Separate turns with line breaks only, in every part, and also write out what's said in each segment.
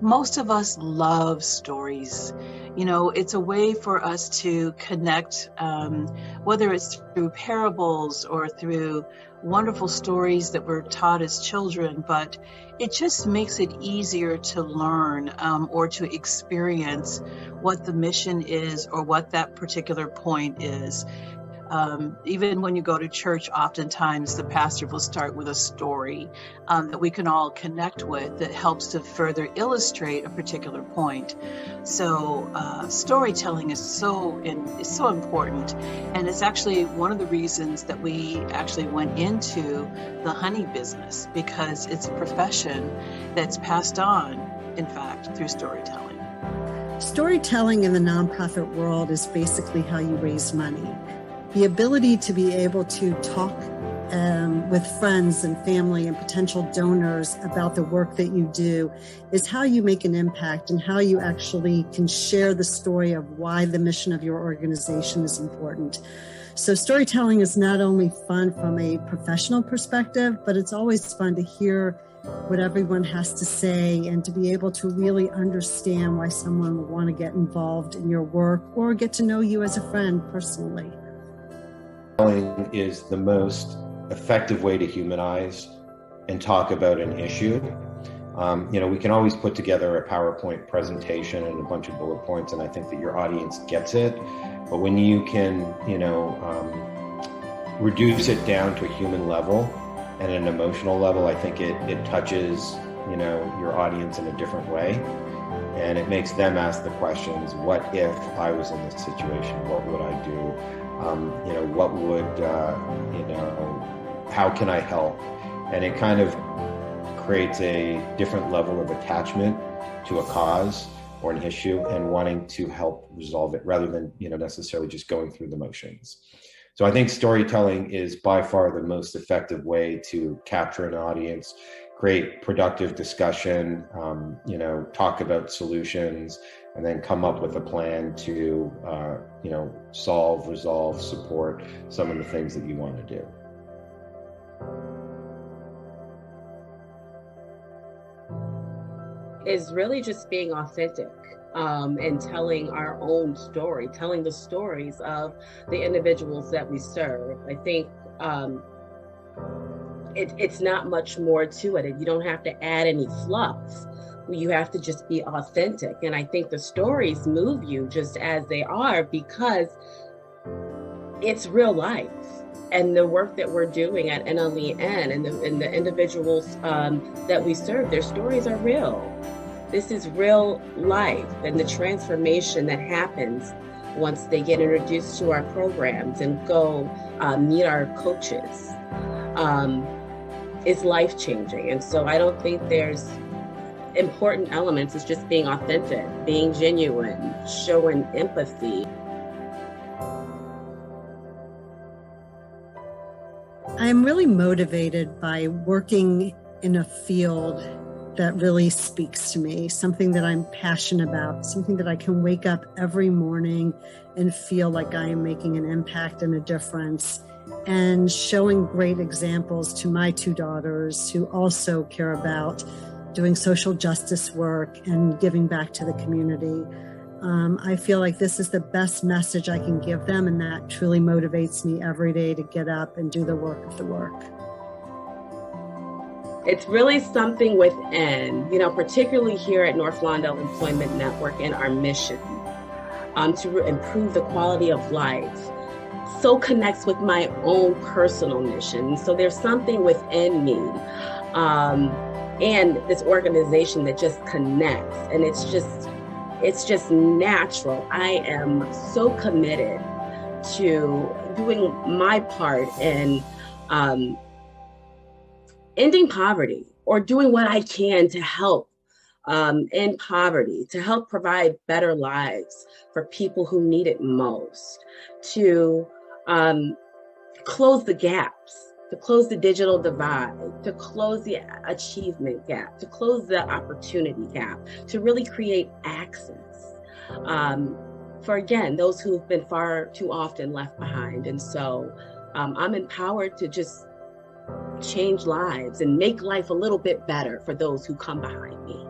Most of us love stories. You know, it's a way for us to connect, whether it's through parables or through wonderful stories that were taught as children, but it just makes it easier to learn or to experience what the mission is or what that particular point is. Even when you go to church, oftentimes the pastor will start with a story that we can all connect with that helps to further illustrate a particular point. So storytelling is so important, and it's actually one of the reasons that we actually went into the honey business, because it's a profession that's passed on, in fact, through storytelling.
Storytelling in the nonprofit world is basically how you raise money. The ability to be able to talk with friends and family and potential donors about the work that you do is how you make an impact and how you actually can share the story of why the mission of your organization is important. So storytelling is not only fun from a professional perspective, but it's always fun to hear what everyone has to say and to be able to really understand why someone would want to get involved in your work or get to know you as a friend personally.
Storytelling is the most effective way to humanize and talk about an issue. We can always put together a PowerPoint presentation and a bunch of bullet points, and I think that your audience gets it. But when you can, reduce it down to a human level and an emotional level, I think it touches, your audience in a different way. And it makes them ask the questions, what if I was in this situation? What would I do? What would, how can I help? And it kind of creates a different level of attachment to a cause or an issue and wanting to help resolve it rather than, necessarily just going through the motions. So I think storytelling is by far the most effective way to capture an audience, create productive discussion, talk about solutions, and then come up with a plan to, solve, resolve, support some of the things that you want to do.
Is really just being authentic and telling our own story, telling the stories of the individuals that we serve. I think it's not much more to it. You don't have to add any fluff. You have to just be authentic. And I think the stories move you just as they are because it's real life. And the work that we're doing at NLEN and the individuals that we serve, their stories are real. This is real life, and the transformation that happens once they get introduced to our programs and go meet our coaches is life-changing. And so I don't think there's important elements. It's just being authentic, being genuine, showing empathy.
I'm really motivated by working in a field that really speaks to me, something that I'm passionate about, something that I can wake up every morning and feel like I am making an impact and a difference, and showing great examples to my two daughters who also care about doing social justice work and giving back to the community. I feel like this is the best message I can give them, and that truly motivates me every day to get up and do the work of the work.
It's really something within, particularly here at North Lawndale Employment Network and our mission to improve the quality of life. So connects with my own personal mission. So there's something within me and this organization that just connects, and it's just natural. I am so committed to doing my part in ending poverty, or doing what I can to help end poverty, to help provide better lives for people who need it most, to close the gaps, to close the digital divide, to close the achievement gap, to close the opportunity gap, to really create access for, again, those who've been far too often left behind. And so I'm empowered to just change lives and make life a little bit better for those who come behind me.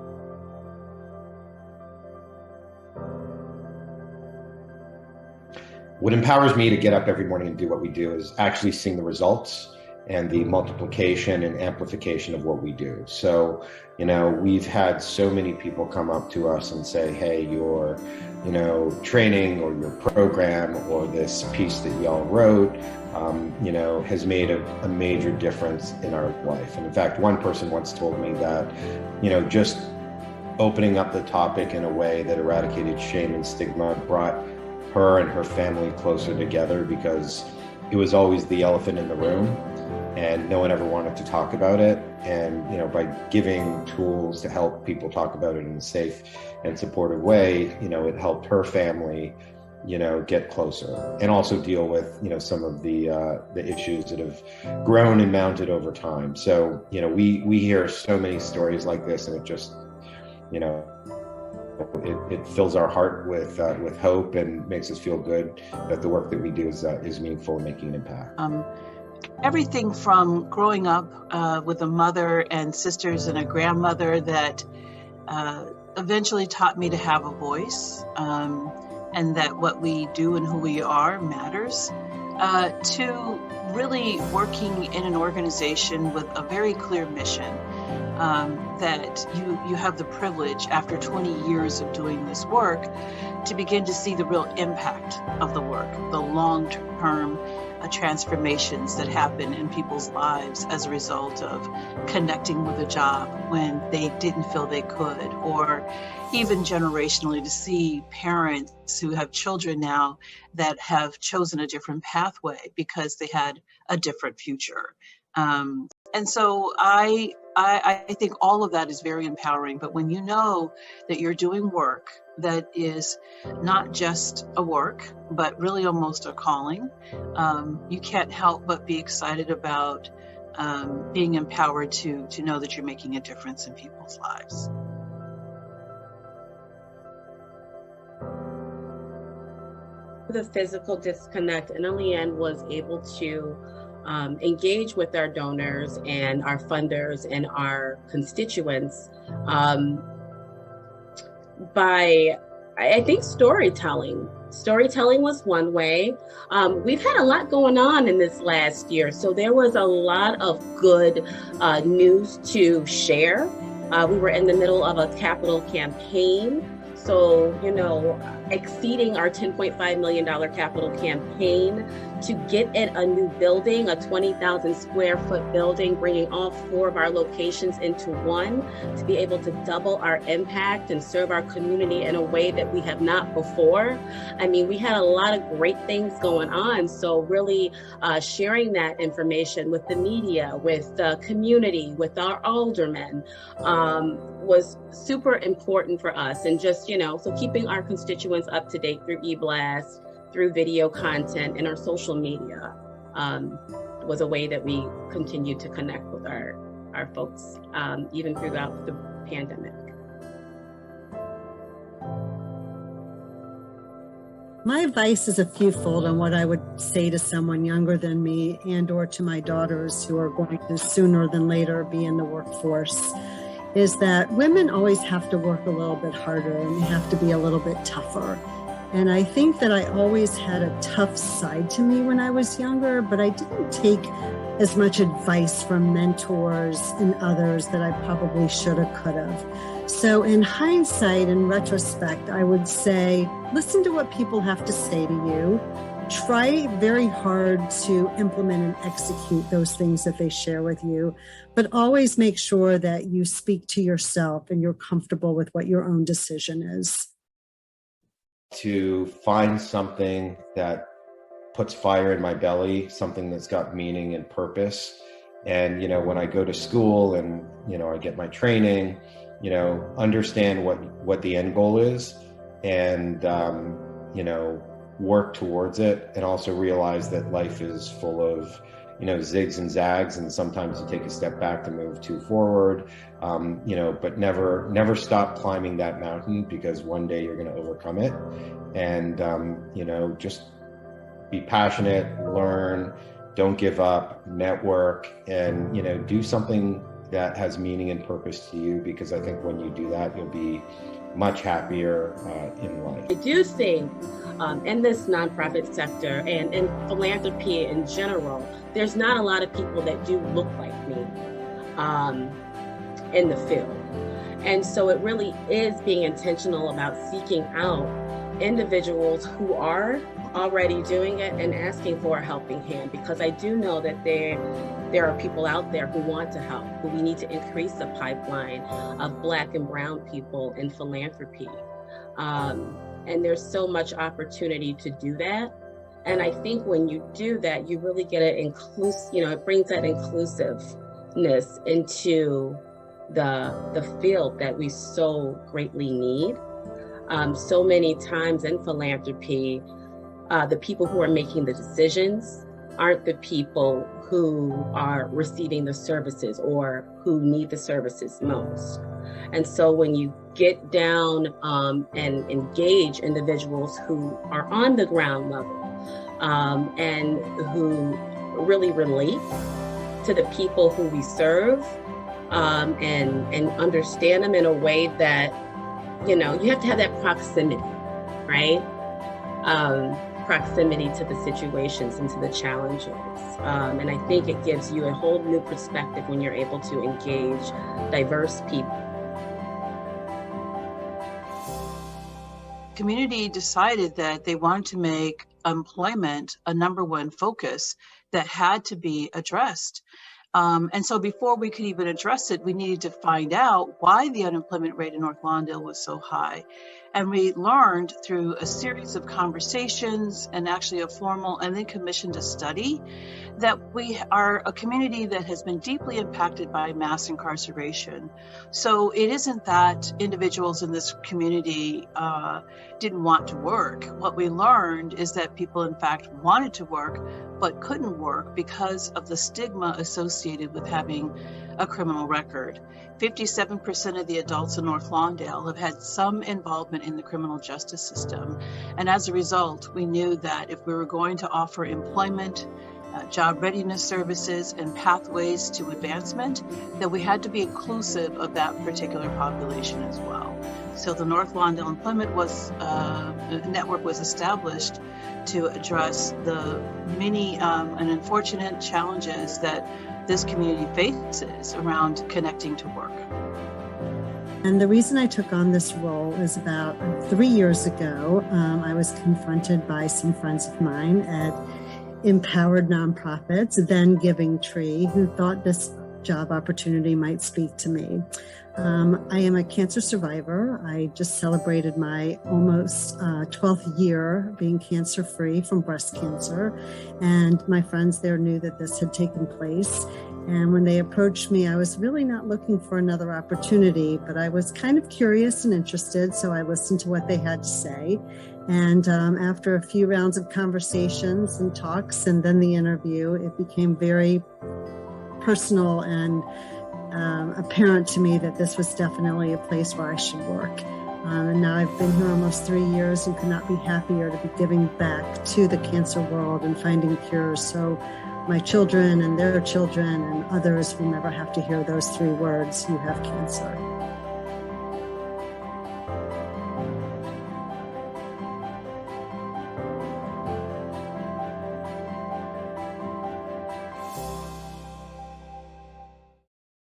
what empowers me to get up every morning and do what we do is actually seeing the results and the multiplication and amplification of what we do. So, we've had so many people come up to us and say, hey, your, training or your program or this piece that y'all wrote, has made a major difference in our life. And in fact, one person once told me that, just opening up the topic in a way that eradicated shame and stigma brought her and her family closer together, because it was always the elephant in the room and no one ever wanted to talk about it. And, by giving tools to help people talk about it in a safe and supportive way, it helped her family, get closer and also deal with, some of the issues that have grown and mounted over time. So, we hear so many stories like this, and it just, it fills our heart with hope and makes us feel good that the work that we do is meaningful and making an impact.
Everything from growing up with a mother and sisters and a grandmother that eventually taught me to have a voice, and that what we do and who we are matters, to really working in an organization with a very clear mission, that you have the privilege after 20 years of doing this work to begin to see the real impact of the work, the long-term transformations that happen in people's lives as a result of connecting with a job when they didn't feel they could, or even generationally to see parents who have children now that have chosen a different pathway because they had a different future. And so I think all of that is very empowering. But when you know that you're doing work that is not just a work, but really almost a calling, you can't help but be excited about being empowered to know that you're making a difference in people's lives.
The physical disconnect, and Leanne was able to engage with our donors and our funders and our constituents by, I think, storytelling. Storytelling was one way. We've had a lot going on in this last year, so there was a lot of good news to share. We were in the middle of a capital campaign. So, exceeding our $10.5 million capital campaign to get it a new building, a 20,000 square foot building, bringing all 4 of our locations into one, to be able to double our impact and serve our community in a way that we have not before. I mean, we had a lot of great things going on. So really sharing that information with the media, with the community, with our aldermen, was super important for us. And just, so keeping our constituents up to date through e-blast, through video content, and our social media was a way that we continued to connect with our folks, even throughout the pandemic.
My advice is a fewfold on what I would say to someone younger than me and or to my daughters who are going to sooner than later be in the workforce, is that women always have to work a little bit harder and they have to be a little bit tougher. And I think that I always had a tough side to me when I was younger, but I didn't take as much advice from mentors and others that I probably should have, could have. So in hindsight, in retrospect, I would say, listen to what people have to say to you. Try very hard to implement and execute those things that they share with you, but always make sure that you speak to yourself and you're comfortable with what your own decision is.
To find something that puts fire in my belly, something that's got meaning and purpose. And, when I go to school and, I get my training, understand what the end goal is and, work towards it, and also realize that life is full of, zigs and zags, and sometimes you take a step back to move too forward, but never stop climbing that mountain, because one day you're going to overcome it. And, just be passionate, learn, don't give up, network, and, do something that has meaning and purpose to you, because I think when you do that, you'll be much happier in life.
I do think in this nonprofit sector and in philanthropy in general, there's not a lot of people that do look like me in the field. And so it really is being intentional about seeking out individuals who are already doing it and asking for a helping hand, because I do know that there are people out there who want to help, but we need to increase the pipeline of Black and Brown people in philanthropy. And there's so much opportunity to do that. And I think when you do that, you really get it it brings that inclusiveness into the field that we so greatly need. So many times in philanthropy, the people who are making the decisions aren't the people who are receiving the services or who need the services most. And so when you get down and engage individuals who are on the ground level and who really relate to the people who we serve and understand them in a way that, you have to have that proximity, right? Proximity to the situations and to the challenges. And I think it gives you a whole new perspective when you're able to engage diverse people.
Community decided that they wanted to make employment a number one focus that had to be addressed. And so before we could even address it, we needed to find out why the unemployment rate in North Lawndale was so high. And we learned through a series of conversations and actually a formal and then commissioned a study that we are a community that has been deeply impacted by mass incarceration. So it isn't that individuals in this community didn't want to work. What we learned is that people in fact wanted to work but couldn't work because of the stigma associated with having a criminal record. 57% of the adults in North Lawndale have had some involvement in the criminal justice system. And as a result, we knew that if we were going to offer employment, job readiness services, and pathways to advancement, that we had to be inclusive of that particular population as well. So the North Lawndale Employment Network was established to address the many and unfortunate challenges that this community faces around connecting to work.
And the reason I took on this role is about 3 years ago. I was confronted by some friends of mine at Empowered Nonprofits, then Giving Tree, who thought this job opportunity might speak to me. I am a cancer survivor. I just celebrated my almost 12th year being cancer-free from breast cancer. And my friends there knew that this had taken place. And when they approached me, I was really not looking for another opportunity, but I was kind of curious and interested. So I listened to what they had to say. And after a few rounds of conversations and talks and then the interview, it became very personal and apparent to me that this was definitely a place where I should work. And now I've been here almost 3 years and could not be happier to be giving back to the cancer world and finding cures. So my children and their children and others will never have to hear those 3 words, "You have cancer."